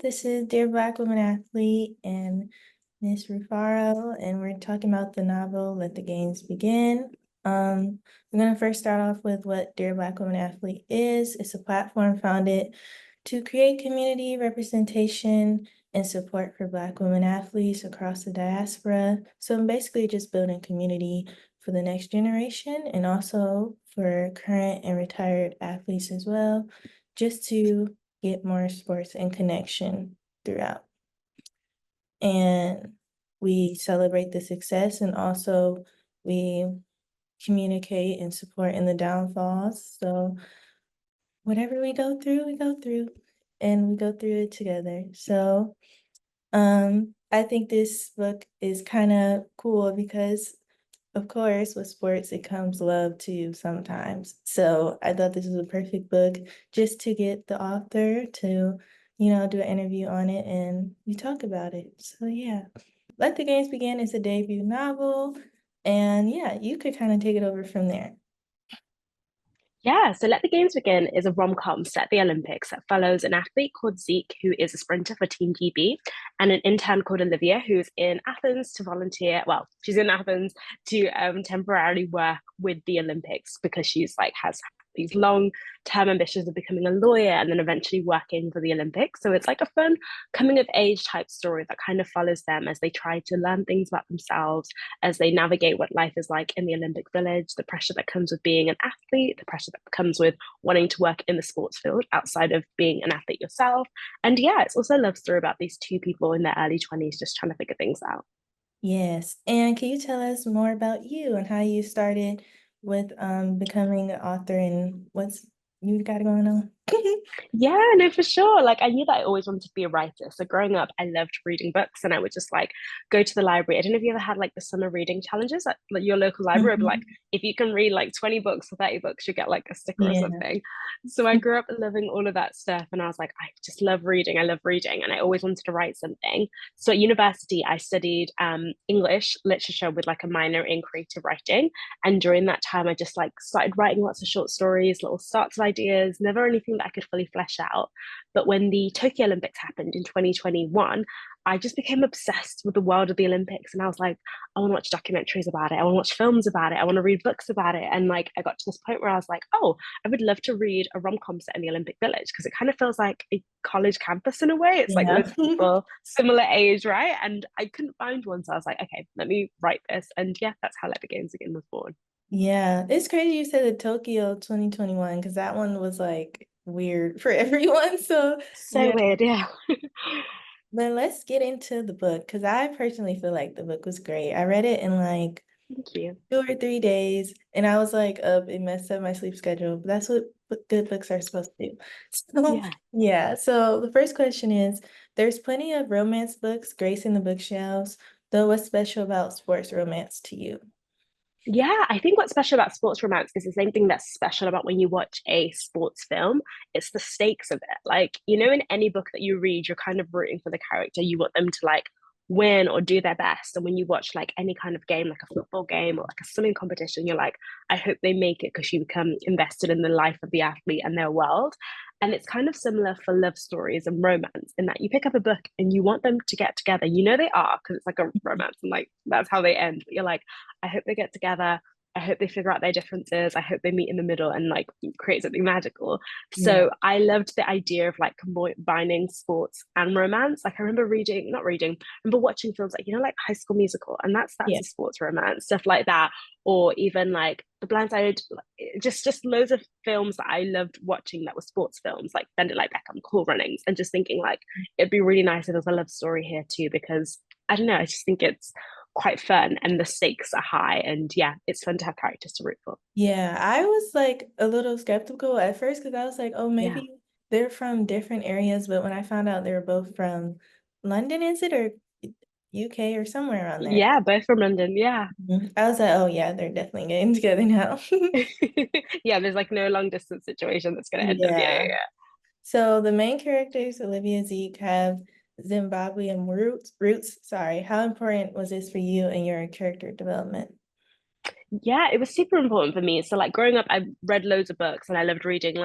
this is Dear Black Women Athlete and Miss Rufaro, and we're talking about the novel Let the Games Begin. I'm going to first start off with what Dear Black Women Athlete is. It's a platform founded to create community representation and support for Black women athletes across the diaspora. So I'm basically just building community for the next generation and also for current and retired athletes as well, just to get more sports and connection throughout. And we celebrate the success, and also we communicate and support in the downfalls. So whatever we go through, and we go through it together. So I think this book is kind of cool because, of course, with sports, it comes love too sometimes. So I thought this was a perfect book just to get the author to, do an interview on it and we talk about it. So yeah, Let the Games Begin is a debut novel. And yeah, you could kind of take it over from there. Yeah, so Let the Games Begin is a rom-com set at the Olympics that follows an athlete called Zeke, who is a sprinter for Team GB, and an intern called Olivia, who's in Athens to volunteer. Well, she's in Athens to temporarily work with the Olympics because she's has these long-term ambitions of becoming a lawyer and then eventually working for the Olympics. So it's like a fun coming of age type story that kind of follows them as they try to learn things about themselves, as they navigate what life is like in the Olympic Village, the pressure that comes with being an athlete, the pressure that comes with wanting to work in the sports field outside of being an athlete yourself. And yeah, it's also a love story about these two people in their early 20s just trying to figure things out. Yes. And can you tell us more about you and how you started with becoming an author and what's you got going on? Yeah, no, for sure. Like I knew that I always wanted to be a writer. So growing up, I loved reading books and I would just go to the library. I don't know if you ever had the summer reading challenges at your local library, but Mhm. if you can read 20 books or 30 books, you get a sticker or Yeah. something. So I grew up loving all of that stuff and I was like, I just love reading. I love reading and I always wanted to write something. So at university, I studied English literature with a minor in creative writing. And during that time, I just started writing lots of short stories, little starts of ideas, never anything that I could fully flesh out. But when the Tokyo Olympics happened in 2021, I just became obsessed with the world of the Olympics. And I was like, I want to watch documentaries about it. I want to watch films about it. I want to read books about it. And I got to this point where I was like, oh, I would love to read a rom-com set in the Olympic Village because it kind of feels like a college campus in a way. It's Yeah. loads of people similar age, right? And I couldn't find one. So I was like, okay, let me write this. And yeah, that's how Let the Games Begin was born. Yeah. It's crazy you said the Tokyo 2021 because that one was weird for everyone. So So yeah. weird, yeah. But let's get into the book because I personally feel like the book was great. I read it in Thank you. 2 or 3 days, and I was up. It messed up my sleep schedule, but that's what good books are supposed to do. So, Yeah. yeah. So the first question is, there's plenty of romance books gracing the bookshelves, though what's special about sports romance to you? Yeah, I think what's special about sports romance is the same thing that's special about when you watch a sports film. It's the stakes of it. In any book that you read, you're kind of rooting for the character. You want them to win or do their best. And when you watch any kind of game, like a football game or a swimming competition, you're like, I hope they make it because you become invested in the life of the athlete and their world. And it's kind of similar for love stories and romance in that you pick up a book and you want them to get together. You know they are because it's a romance and that's how they end. But you're like, I hope they get together. I hope they figure out their differences. I hope they meet in the middle and create something magical. Yeah. So I loved the idea of combining sports and romance. I remember not reading, I remember watching films like High School Musical, and that's Yeah. a sports romance, stuff like that, or even The Blind Side, just loads of films that I loved watching that were sports films, like Bend It Like Beckham, Cool Runnings, and just thinking it'd be really nice if there's a love story here too, because I don't know, I just think it's quite fun and the stakes are high, and yeah, it's fun to have characters to root for. Yeah, I was a little skeptical at first because I was like, oh, Yeah. maybe they're from different areas. But when I found out they were both from London, is it, or UK or somewhere around there? Yeah, both from London. Yeah. I was like, oh yeah, they're definitely getting together now. Yeah, there's no long distance situation that's going to end up. Yeah, yeah, Yeah. yeah. So the main characters, Olivia and Zeke, have Zimbabwean roots. Sorry. How important was this for you and your character development? Yeah, it was super important for me. So growing up, I read loads of books and I loved reading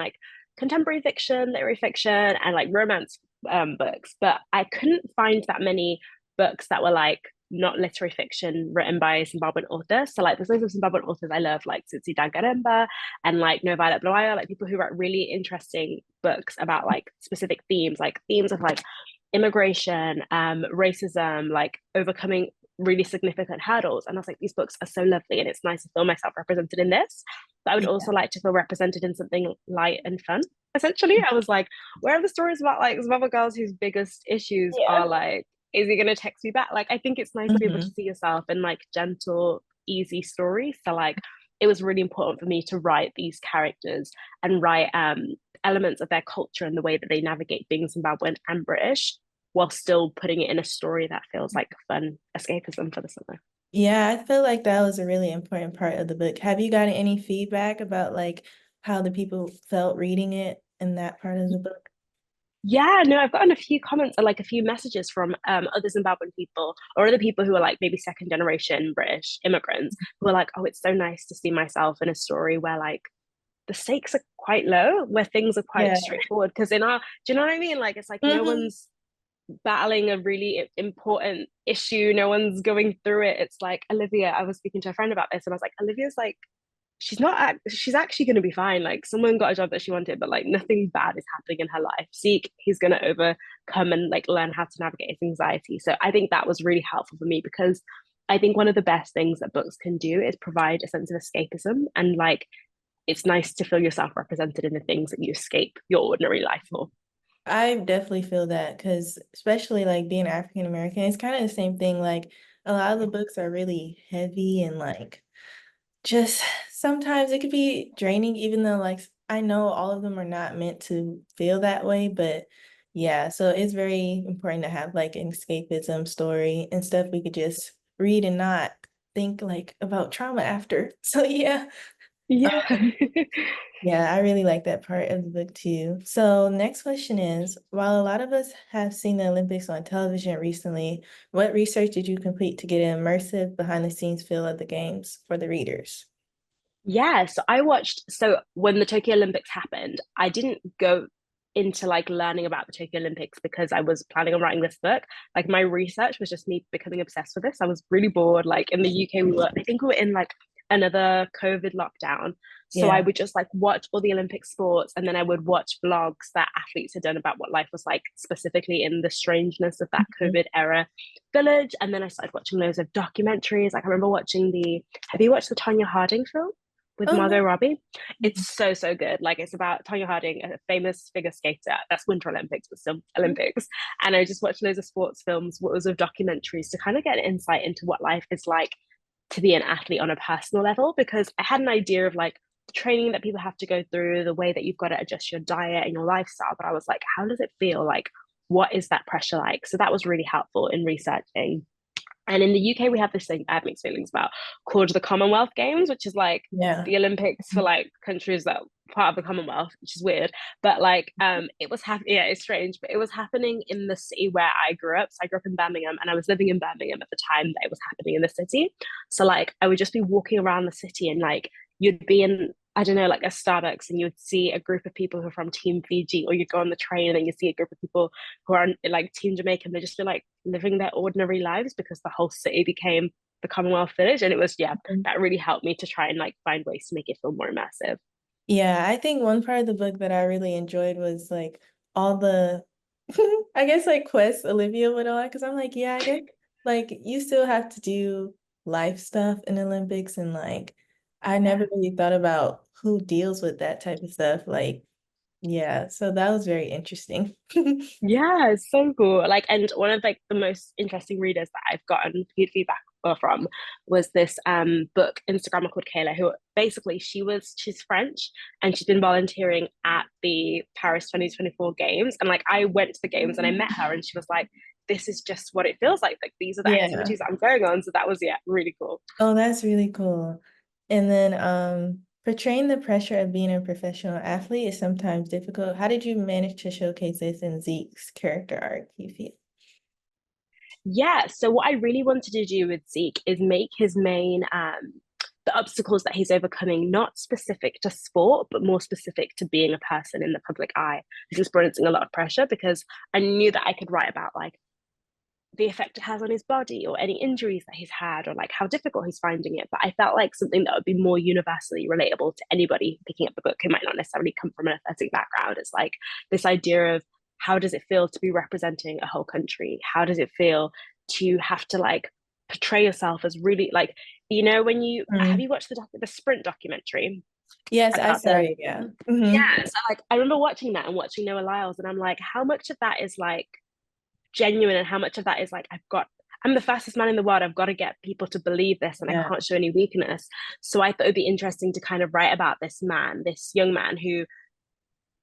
contemporary fiction, literary fiction, and romance books, but I couldn't find that many books that were like not literary fiction written by Zimbabwean authors. So like there's loads of Zimbabwean authors I love, like Tsitsi Dangaremba and like No Violet Blue Eye, like people who write really interesting books about like specific themes, like themes of like immigration, racism, like overcoming really significant hurdles. And I was like, these books are so lovely and it's nice to feel myself represented in this. But I would Yeah. also like to feel represented in something light and fun. Essentially, I was like, where are the stories about like some other girls whose biggest issues Yeah. are like, is he gonna text me back? Like, I think it's nice to be able to Hmm. see yourself in like gentle, easy stories. So like, it was really important for me to write these characters and write elements of their culture and the way that they navigate being Zimbabwean and British while still putting it in a story that feels like fun escapism for the summer. Yeah, I feel like that was a really important part of the book. Have you gotten any feedback about like how the people felt reading it in that part of the book? Yeah, no, I've gotten a few comments or like a few messages from other Zimbabwean people or other people who are like maybe second generation British immigrants who are like, oh, it's so nice to see myself in a story where like the stakes are quite low, where things are quite Yeah. straightforward. Because in our, do you know what I mean? Like, it's like no Hmm. one's battling a really important issue, no one's going through it. It's like Olivia, I was speaking to a friend about this and I was like, Olivia's like, she's actually going to be fine. Like someone got a job that she wanted, but like nothing bad is happening in her life. Zeke, he's going to overcome and like learn how to navigate his anxiety. So I think that was really helpful for me because I think one of the best things that books can do is provide a sense of escapism, and like it's nice to feel yourself represented in the things that you escape your ordinary life for. I definitely feel that because especially like being African American, it's kind of the same thing. Like a lot of the books are really heavy and like just sometimes it could be draining, even though like I know all of them are not meant to feel that way, but yeah, so it's very important to have like an escapism story and stuff we could just read and not think like about trauma after. So yeah. Yeah. Yeah, I really like that part of the book too. So, next question is, while a lot of us have seen the Olympics on television recently, what research did you complete to get an immersive behind the scenes feel of the games for the readers? Yeah, so I watched. So when the Tokyo Olympics happened, I didn't go into like learning about the Tokyo Olympics because I was planning on writing this book. Like my research was just me becoming obsessed with this. I was really bored. Like in the UK, I think we were in like another COVID lockdown. So I Yeah. would just like watch all the Olympic sports and then I would watch vlogs that athletes had done about what life was like, specifically in the strangeness of that Mhm. COVID era village. And then I started watching loads of documentaries. Like I remember watching have you watched the Tanya Harding film with Oh, Margot no. Robbie? It's Mhm. so good. Like it's about Tanya Harding, a famous figure skater. That's Winter Olympics, but still Olympics. And I just watched loads of sports films, loads of documentaries to kind of get an insight into what life is like to be an athlete on a personal level. Because I had an idea of like the training that people have to go through, the way that you've got to adjust your diet and your lifestyle. But I was like, how does it feel? Like, what is that pressure like? So that was really helpful in researching. And in the UK, we have this thing I have mixed feelings about called the Commonwealth Games, which is like Yeah. the Olympics for like countries that are part of the Commonwealth, which is weird. But like it was happening, yeah, it's strange, but it was happening in the city where I grew up. So I grew up in Birmingham and I was living in Birmingham at the time that it was happening in the city. So like I would just be walking around the city and like you'd be in, I don't know, like a Starbucks and you would see a group of people who are from Team Fiji, or you'd go on the train and you see a group of people who are like Team Jamaica, and they just feel like living their ordinary lives because the whole city became the Commonwealth Village. And it was, yeah, that really helped me to try and like find ways to make it feel more immersive. Yeah, I think one part of the book that I really enjoyed was like all the, I guess like quests Olivia would on, because I'm like, yeah, I guess like you still have to do life stuff in Olympics, and like I never Yeah. really thought about who deals with that type of stuff. Like, yeah, so that was very interesting. Yeah, it's so cool. Like, and one of like the most interesting readers that I've gotten feedback from was this book Instagrammer called Kayla, who basically she's French and she's been volunteering at the Paris 2024 games. And like I went to the games and I met her and she was like, this is just what it feels like. Like these are the Yeah. activities that I'm going on. So that was, yeah, really cool. Oh, that's really cool. And then portraying the pressure of being a professional athlete is sometimes difficult. How did you manage to showcase this in Zeke's character arc, you feel? Yeah, so what I really wanted to do with Zeke is make his main the obstacles that he's overcoming, not specific to sport, but more specific to being a person in the public eye. He's experiencing a lot of pressure because I knew that I could write about like the effect it has on his body or any injuries that he's had or like how difficult he's finding it. But I felt like something that would be more universally relatable to anybody picking up the book who might not necessarily come from an athletic background. It's like this idea of how does it feel to be representing a whole country? How does it feel to have to like portray yourself as really like, you know, when you have Mm. you watched the sprint documentary Yes, I about saw the it, yeah. Hmm. yeah, so like I remember watching that and watching Noah Lyles, and I'm like, how much of that is like genuine and how much of that is like I'm the fastest man in the world, I've got to get people to believe this and I Yeah. can't show any weakness. So I thought it'd be interesting to kind of write about this young man who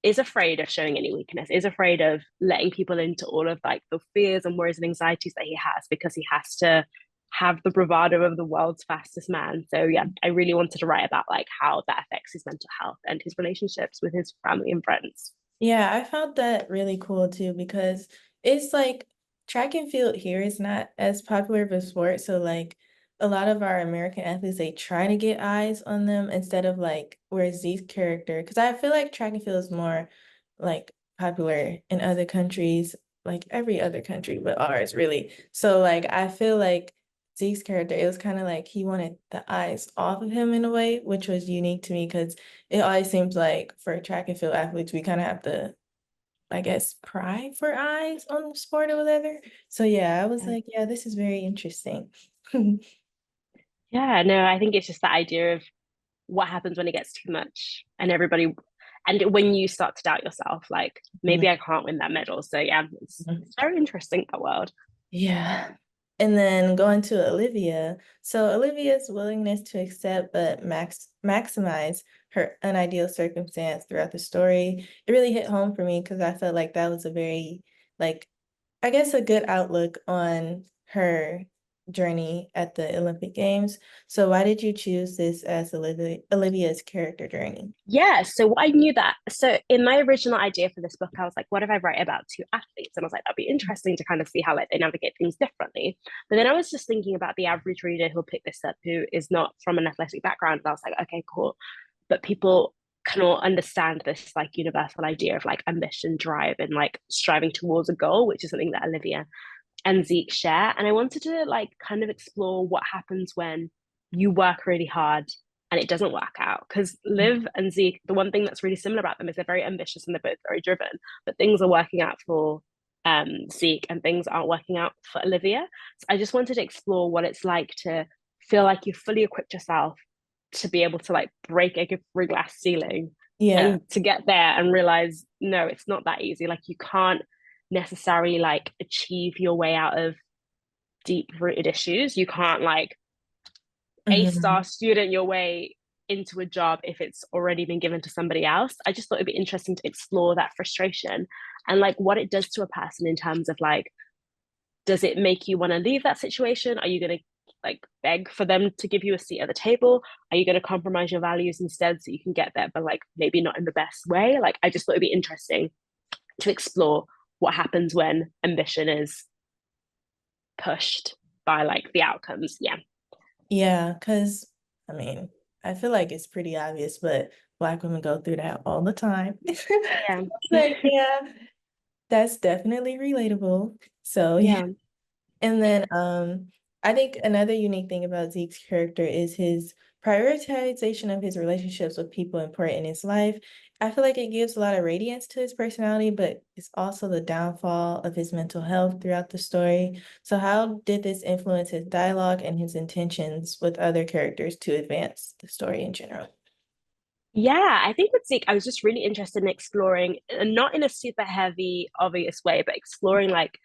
is afraid of showing any weakness, is afraid of letting people into all of like the fears and worries and anxieties that he has because he has to have the bravado of the world's fastest man. So yeah, I really wanted to write about like how that affects his mental health and his relationships with his family and friends. Yeah, I found that really cool too because it's like track and field here is not as popular of a sport. So like a lot of our American athletes, they try to get eyes on them instead of like where Zeke's character, because I feel like track and field is more like popular in other countries, like every other country but ours really. So like I feel like Zeke's character, it was kind of like he wanted the eyes off of him in a way, which was unique to me because it always seems like for track and field athletes, we kind of have to, I guess, cry for eyes on the sport or whatever. So yeah, I was like, yeah, this is very interesting. Yeah, no, I think it's just the idea of what happens when it gets too much and everybody and when you start to doubt yourself, like maybe I can't win that medal. So yeah, it's very interesting, that world. Yeah. And then going to Olivia. So Olivia's willingness to accept but maximize her unideal circumstance throughout the story, it really hit home for me because I felt like that was a very, like, I guess a good outlook on her journey at the Olympic Games. So why did you choose this as Olivia's character journey? Yeah, so what I knew that so in my original idea for this book, I was like, what if I write about two athletes? And I was like, that'd be interesting to kind of see how like they navigate things differently. But then I was just thinking about the average reader who'll pick this up who is not from an athletic background. And I was like, okay, cool. But people cannot understand this like universal idea of like ambition, drive, and like striving towards a goal, which is something that Olivia and Zeke share. And I wanted to like kind of explore what happens when you work really hard and it doesn't work out. Because Liv and Zeke, the one thing that's really similar about them is they're very ambitious and they're both very driven, but things are working out for Zeke and things aren't working out for Olivia. So I just wanted to explore what it's like to feel like you've fully equipped yourself to be able to like break every glass ceiling Yeah. and to get there and realize no, it's not that easy. Like you can't necessarily like achieve your way out of deep rooted issues. You can't like A-star Mhm. student your way into a job if it's already been given to somebody else. I just thought it'd be interesting to explore that frustration and like what it does to a person in terms of like, does it make you want to leave that situation? Are you going to like beg for them to give you a seat at the table? Are you going to compromise your values instead so you can get there, but like maybe not in the best way? Like, I just thought it'd be interesting to explore what happens when ambition is pushed by like the outcomes. Yeah. Yeah, because I mean, I feel like it's pretty obvious, but Black women go through that all the time. Yeah. Like, yeah, that's definitely relatable. So yeah. Yeah. And then I think another unique thing about Zeke's character is his prioritization of his relationships with people important in his life. I feel like it gives a lot of radiance to his personality, but it's also the downfall of his mental health throughout the story. So how did this influence his dialogue and his intentions with other characters to advance the story in general? Yeah, I think with Zeke, I was just really interested in exploring, and not in a super heavy, obvious way, but exploring like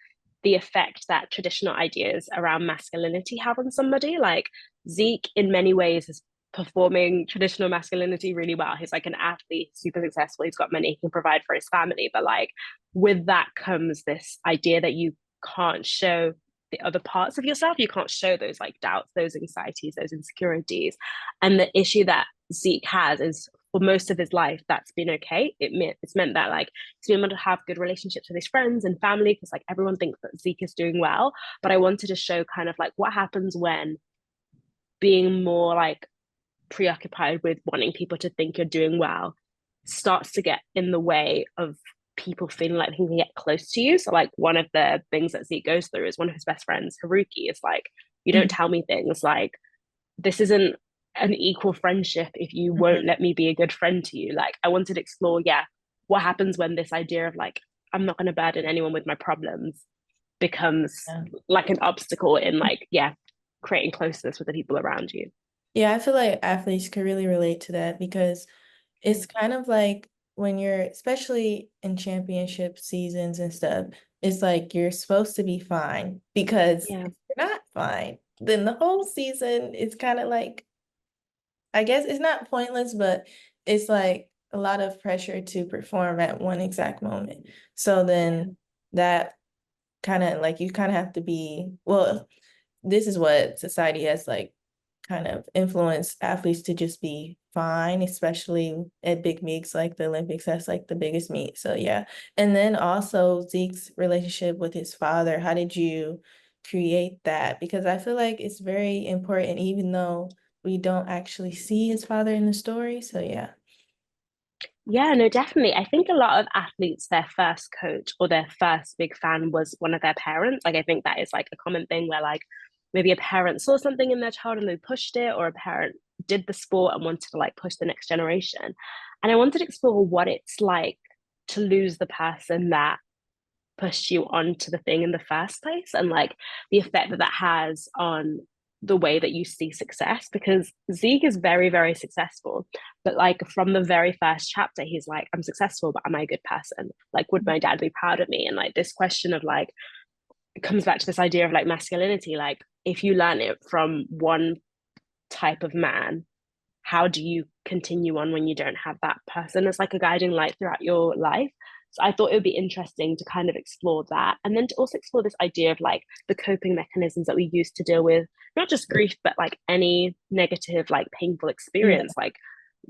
the effect that traditional ideas around masculinity have on somebody. Like Zeke, in many ways, is performing traditional masculinity really well. He's like an athlete, super successful. He's got money, he can provide for his family. But like with that comes this idea that you can't show the other parts of yourself. You can't show those like doubts, those anxieties, those insecurities. And the issue that Zeke has is for most of his life that's been okay. It's meant that like he's been able to have good relationships with his friends and family because like everyone thinks that Zeke is doing well. But I wanted to show kind of like what happens when being more like preoccupied with wanting people to think you're doing well starts to get in the way of people feeling like they can get close to you. So like one of the things that Zeke goes through is one of his best friends, Haruki, is like, you don't Mhm. tell me things. Like, this isn't an equal friendship if you Mhm. won't let me be a good friend to you. Like, I wanted to explore, yeah, what happens when this idea of like, I'm not going to burden anyone with my problems becomes Yeah. like an obstacle in like, yeah, creating closeness with the people around you. Yeah, I feel like athletes can really relate to that because it's kind of like when you're, especially in championship seasons and stuff, it's like you're supposed to be fine because Yeah. if you're not fine, then the whole season is kind of like, I guess it's not pointless, but it's like a lot of pressure to perform at one exact moment. So Yeah. then that kind of like you kind of have to be, well, this is what society has like kind of influenced athletes to just be fine, especially at big meets like the Olympics. That's like the biggest meet. So yeah. And then also Zeke's relationship with his father. How did you create that? Because I feel like it's very important, even though we don't actually see his father in the story. So yeah. Yeah, no, definitely. I think a lot of athletes, their first coach or their first big fan was one of their parents. Like, I think that is like a common thing where, like, maybe a parent saw something in their child and they pushed it, or a parent did the sport and wanted to like push the next generation. And I wanted to explore what it's like to lose the person that pushed you onto the thing in the first place, and like the effect that that has on the way that you see success, because Zeke is very, very successful, but like from the very first chapter he's like, I'm successful, but am I a good person? Like, would my dad be proud of me? And like this question of like, it comes back to this idea of like masculinity. Like, if you learn it from one type of man, how do you continue on when you don't have that person as like a guiding light throughout your life? So I thought it would be interesting to kind of explore that, and then to also explore this idea of like the coping mechanisms that we use to deal with not just grief, but like any negative, like painful Yeah. experience. Like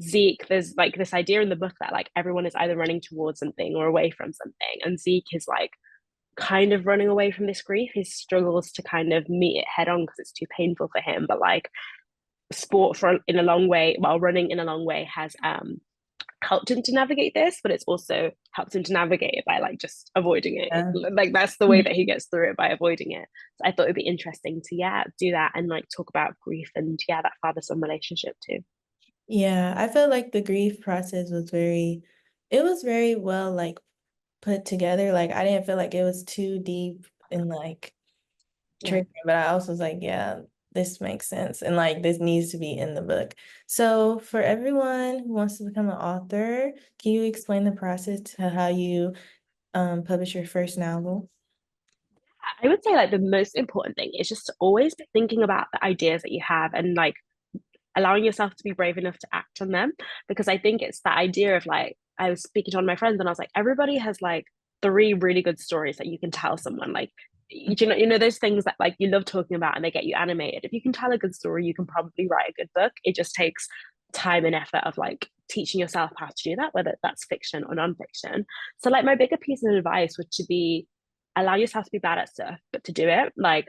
Zeke, there's like this idea in the book that like everyone is either running towards something or away from something. And Zeke is like kind of running away from this grief. He struggles to kind of meet it head on because it's too painful for him. But like sport for in a long way, while running in a long way, has helped him to navigate this, but it's also helped him to navigate it by like just avoiding it. Yeah. Like that's the way that he gets through it, by avoiding it. So I thought it'd be interesting to do that and like talk about grief and that father-son relationship too. Yeah, I felt like the grief process was it was very well like put together. Like I didn't feel like it was too deep and like Yeah. triggering, but I also was like, yeah, this makes sense. And like this needs to be in the book. So for everyone who wants to become an author, can you explain the process to how you publish your first novel? I would say like the most important thing is just to always be thinking about the ideas that you have and like allowing yourself to be brave enough to act on them. Because I think it's that idea of like, I was speaking to one of my friends and I was like, everybody has like three really good stories that you can tell someone. Like, you know those things that like you love talking about and they get you animated. If you can tell a good story, you can probably write a good book. It just takes time and effort of like teaching yourself how to do that, whether that's fiction or nonfiction. So like my bigger piece of advice would to be allow yourself to be bad at stuff, but to do it. Like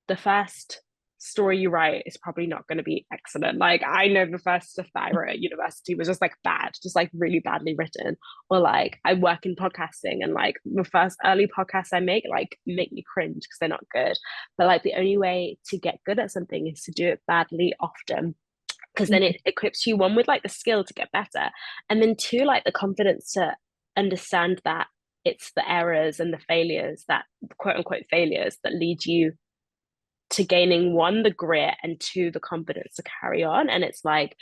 the first story you write is probably not going to be excellent. Like I know the first stuff that I wrote at university was just like bad, just like really badly written. Or like I work in podcasting and like the first early podcasts I make make me cringe because they're not good. But like the only way to get good at something is to do it badly often, because then it equips you, one, with like the skill to get better, and then two, like the confidence to understand that it's the errors and the failures, that quote unquote failures, that lead you to gaining, one, the grit, and two, the confidence to carry on. And it's like,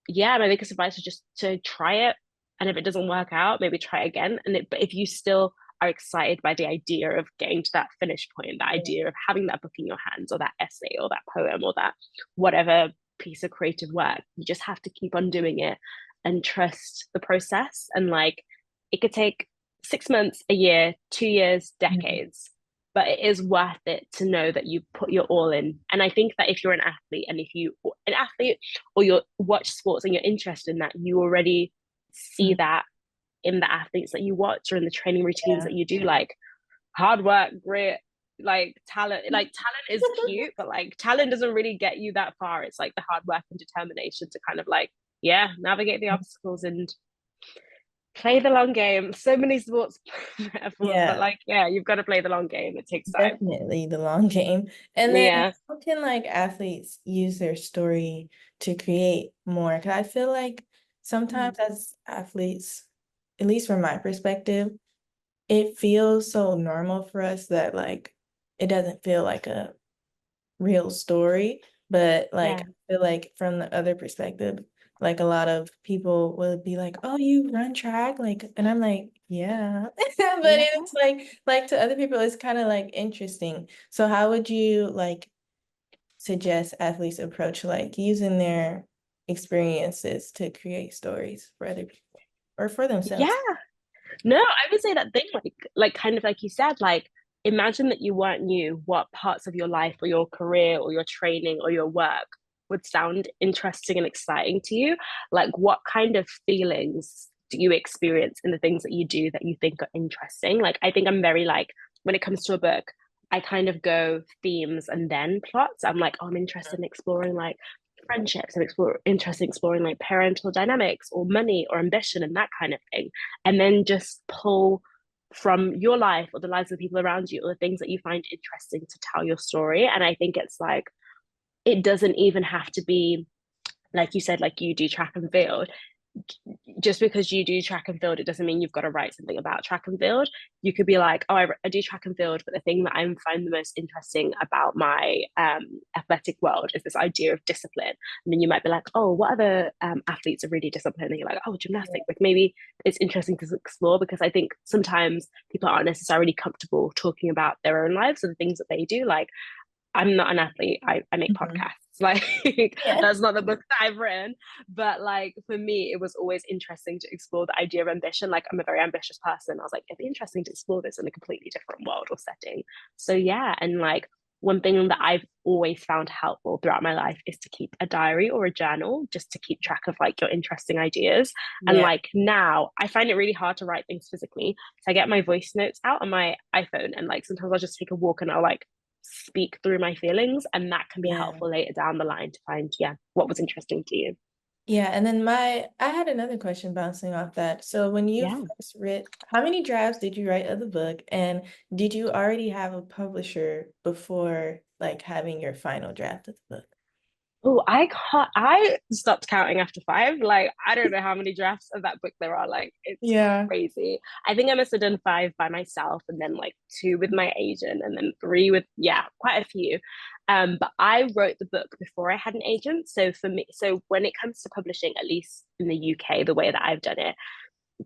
yeah, my biggest advice is just to try it. And if it doesn't work out, maybe try again. But if you still are excited by the idea of getting to that finish point, the idea of having that book in your hands, or that essay, or that poem, or that whatever piece of creative work, you just have to keep on doing it and trust the process. And like, it could take 6 months, a year, 2 years, decades, but it is worth it to know that you put your all in. And I think that if you're an athlete, and if you an athlete or you watch sports and you're interested in that, you already see Mhm. that in the athletes that you watch or in the training routines Yeah. that you do, like hard work, grit, talent is cute, but like talent doesn't really get you that far. It's like the hard work and determination to kind of like, yeah, navigate the obstacles and play the long game. So many sports metaphors, but Yeah, like, yeah, you've got to play the long game. It takes time. definitely the long game. And then Yeah. how can like athletes use their story to create more? Because I feel like sometimes as athletes, at least from my perspective, it feels so normal for us that like it doesn't feel like a real story. But like Yeah. I feel like from the other perspective, like a lot of people will be like, "Oh, you run track?" Like, and I'm like, "Yeah." But Yeah. it's like to other people, it's kind of like interesting. So how would you like suggest athletes approach like using their experiences to create stories for other people or for Yeah. themselves? No, I would say that thing, like kind of like you said, like imagine that you weren't you, what parts of your life or your career or your training or your work would sound interesting and exciting to you. Like what kind of feelings do you experience in the things that you do that you think are interesting? Like I think I'm very like when it comes to a book, I kind of go themes and then plots. I'm like, oh, I'm interested in exploring like friendships and interested in exploring like parental dynamics or money or ambition and that kind of thing, and then just pull from your life or the lives of the people around you or the things that you find interesting to tell your story. And I think it's like it doesn't even have to be like you said, like you do track and field. Just because you do track and field, it doesn't mean you've got to write something about track and field. You could be like, oh, I do track and field, but the thing that I find the most interesting about my athletic world is this idea of discipline. And then you might be like, oh, what other athletes are really disciplined? And you're like, oh, gymnastics. Like maybe it's interesting to explore because I think sometimes people aren't necessarily comfortable talking about their own lives or the things that they do. Like I'm not an athlete. I make Mhm. podcasts. Like Yeah. that's not the book that I've written. But like for me, it was always interesting to explore the idea of ambition. Like I'm a very ambitious person. I was like, it'd be interesting to explore this in a completely different world or setting. So yeah, and like one thing that I've always found helpful throughout my life is to keep a diary or a journal just to keep track of like your interesting ideas. And Yeah. like now I find it really hard to write things physically. So I get my voice notes out on my iPhone and like sometimes I'll just take a walk and I'll like speak through my feelings, and that can be Yeah. helpful later down the line to find what was interesting to you. Yeah, and then I had another question bouncing off that. So when you Yeah. first read, how many drafts did you write of the book? And did you already have a publisher before like having your final draft of the book? Oh, I can't. I stopped counting after five. Like, I don't know how many drafts of that book there are. Like, it's Yeah. crazy. I think I must have done five by myself, and then like two with my agent, and then three with quite a few. But I wrote the book before I had an agent. So for me, so when it comes to publishing, at least in the UK, the way that I've done it,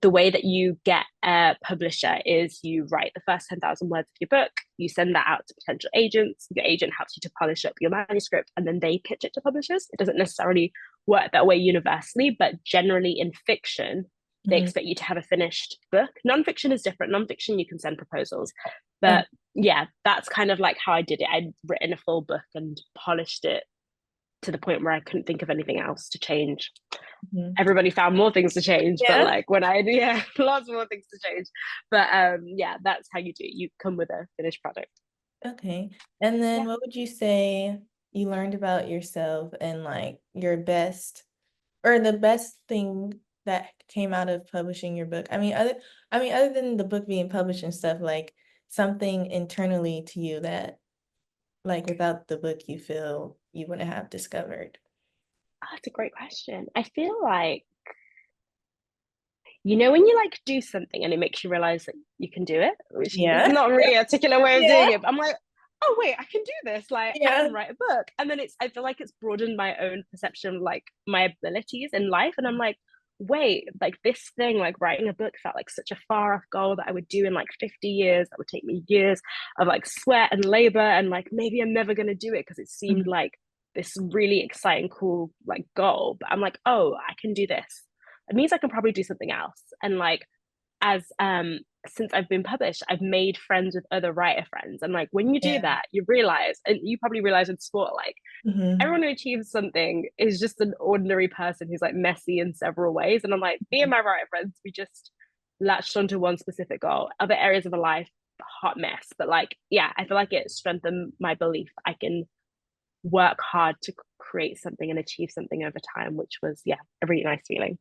the way that you get a publisher is you write the first 10,000 words of your book, you send that out to potential agents, your agent helps you to polish up your manuscript, and then they pitch it to publishers. It doesn't necessarily work that way universally, but generally in fiction, they Mhm. expect you to have a finished book. Nonfiction is different. Nonfiction, you can send proposals. Okay. But yeah, that's kind of like how I did it. I'd written a full book and polished it to the point where I couldn't think of anything else to change. Mhm. Everybody found more things to change, but Yeah. like when I lots more things to change. But yeah, that's how you do it. You come with a finished product. Okay. And then Yeah. what would you say you learned about yourself and like your best or the best thing that came out of publishing your book? I mean, other than the book being published and stuff, like something internally to you that like without the book you feel you wouldn't have discovered. Oh, that's a great question. I feel like when you like do something and it makes you realize that you can do it, which is Yeah. not really a particular way of Yeah. doing it. But I'm like, oh wait, I can do this. Like I Yeah. can write a book. And then I feel like it's broadened my own perception of like my abilities in life. And I'm like, wait, like this thing, like writing a book felt like such a far off goal that I would do in like 50 years. That would take me years of like sweat and labor. And like maybe I'm never gonna do it because it seemed Mhm. like this really exciting, cool like goal. But I'm like, oh, I can do this. It means I can probably do something else. And like as since I've been published, I've made friends with other writer friends. And like when you do Yeah. that, you realize, and you probably realize in sport, like Mhm. everyone who achieves something is just an ordinary person who's like messy in several ways. And I'm like, me and my writer friends, we just latched onto one specific goal. Other areas of our life, hot mess. But like, yeah, I feel like it strengthened my belief I can work hard to create something and achieve something over time, which was, yeah, a really nice feeling.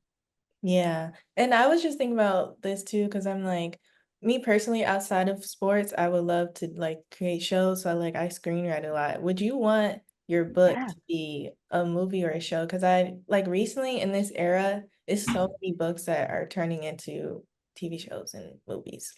Yeah. And I was just thinking about this too, because I'm like, me personally, outside of sports, I would love to like create shows. So like I screenwrite a lot. Would you want your book Yeah. to be a movie or a show? Because I like recently in this era, it's so many books that are turning into TV shows and movies.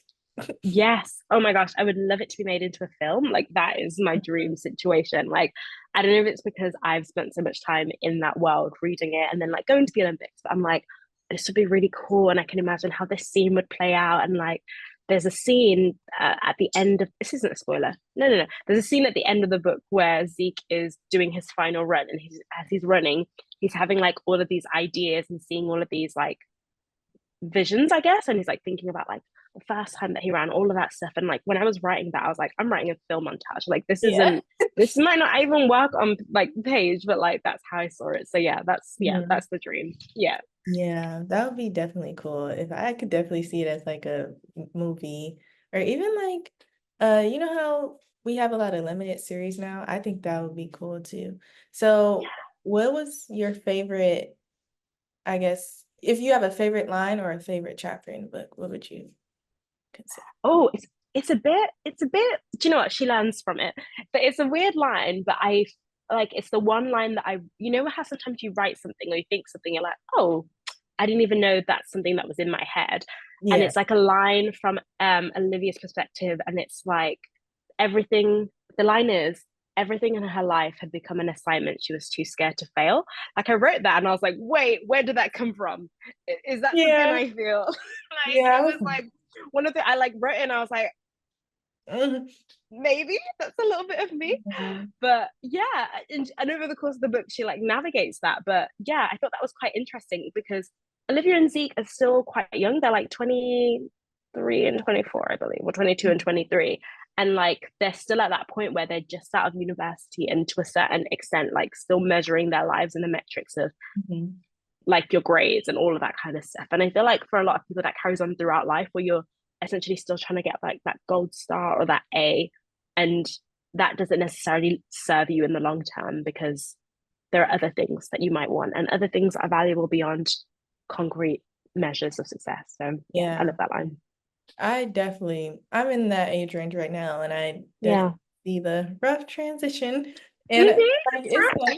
Yes. Oh my gosh, I would love it to be made into a film. Like that is my dream situation. Like I don't know if it's because I've spent so much time in that world reading it and then like going to the Olympics, but I'm like, this would be really cool. And I can imagine how this scene would play out. And like, there's a scene at the end of this isn't a spoiler. No, no, no. There's a scene at the end of the book where Zeke is doing his final run, and as he's running, he's having like all of these ideas and seeing all of these like visions, I guess. And he's like thinking about like the first time that he ran, all of that stuff. And like when I was writing that, I was like, I'm writing a film montage. Like Yeah. this might not even work on like the page, but like that's how I saw it. So yeah, Mhm. that's the dream. Yeah. Yeah, that would be definitely cool. If I could definitely see it as like a movie or even like you know how we have a lot of limited series now? I think that would be cool too. So, what was your favorite, I guess, if you have a favorite line or a favorite chapter in the book, what would you consider? Oh, it's a bit do you know what? She learns from it. But it's a weird line, but I like it's the one line that I you know how sometimes you write something or you think something, you're like, oh, I didn't even know that's something that was in my head. And Yeah. it's like a line from Olivia's perspective, and it's like everything the line is everything in her life had become an assignment she was too scared to fail. Like I wrote that and I was like, wait, where did that come from? Is that something Yeah. I feel? Like Yeah. it was like one of the I like wrote it and I was like, Mhm. maybe that's a little bit of me. Yeah. But yeah, and over the course of the book she like navigates that. But yeah, I thought that was quite interesting because Olivia and Zeke are still quite young. They're like 23 and 24, I believe, or 22 and 23. And like they're still at that point where they're just out of university and to a certain extent like still measuring their lives in the metrics of Mhm. like your grades and all of that kind of stuff. And I feel like for a lot of people that carries on throughout life where you're essentially still trying to get like that gold star or that A, and that doesn't necessarily serve you in the long term because there are other things that you might want and other things that are valuable beyond concrete measures of success. So yeah, I Yeah. love that line. I'm in that age range right now, and I Yeah. definitely see the rough transition. And like It's right.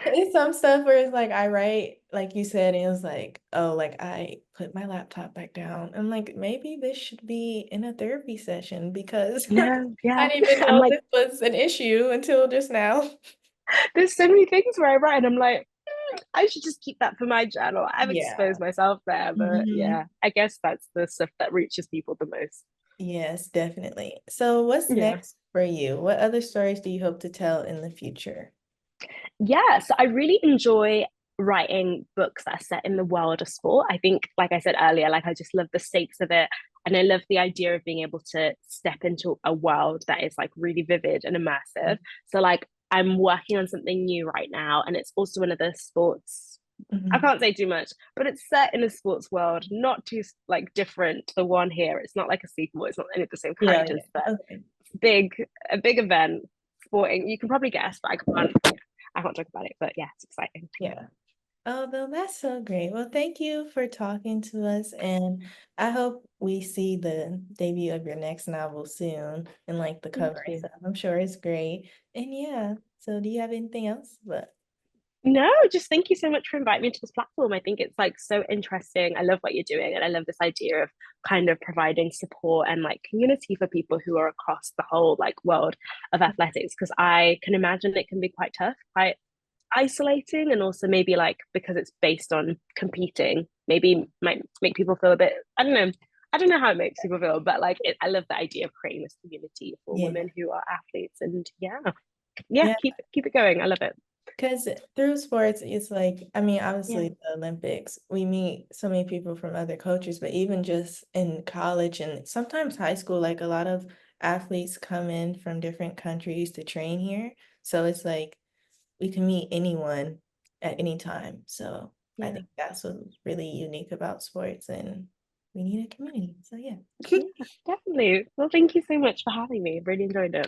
it's some stuff where it's like I write, like you said, and it was like, oh, like I put my laptop back down. I'm like, maybe this should be in a therapy session because No, I yeah. didn't even I'm know like, this was an issue until just now. there's so many things where I write and I'm like, I should just keep that for my journal. I've Yeah. exposed myself there, but Hmm. yeah, I guess that's the stuff that reaches people the most. Yes, definitely. So what's Yeah. next for you? What other stories do you hope to tell in the future? Yeah, so I really enjoy writing books that are set in the world of sport. I think, like I said earlier, like I just love the stakes of it. And I love the idea of being able to step into a world that is like really vivid and immersive. So like I'm working on something new right now, and it's also one of the sports. I Mhm. can't say too much, but it's set in a sports world, not too like different to the one here. It's not like a sequel. It's not any of the same Yeah, characters, yeah. but Okay. big a big event sporting. You can probably guess, but I can't talk about it. But yeah, it's exciting. Yeah. Oh, no, that's so great. Well, thank you for talking to us, and I hope we see the debut of your next novel soon and like the Thank cover and you. stuff. I'm sure it's great. And yeah, so do you have anything else? But No, just thank you so much for inviting me to this platform. I think it's like so interesting. I love what you're doing, and I love this idea of kind of providing support and like community for people who are across the whole like world of athletics. Because I can imagine it can be quite tough, quite isolating, and also maybe like because it's based on competing, maybe might make people feel a bit. I don't know. I don't know how it makes people feel, but like I love the idea of creating this community for yeah, women who are athletes, and yeah, yeah, yeah, keep it going. I love it. because through sports, it's like, I mean, Yeah, obviously the Olympics, we meet so many people from other cultures, but even just in college and sometimes high school, like a lot of athletes come in from different countries to train here. So it's like we can meet anyone at any time. So I yeah. think that's what's really unique about sports and we need a community. So yeah. Definitely. Well, thank you so much for having me. Really enjoyed it.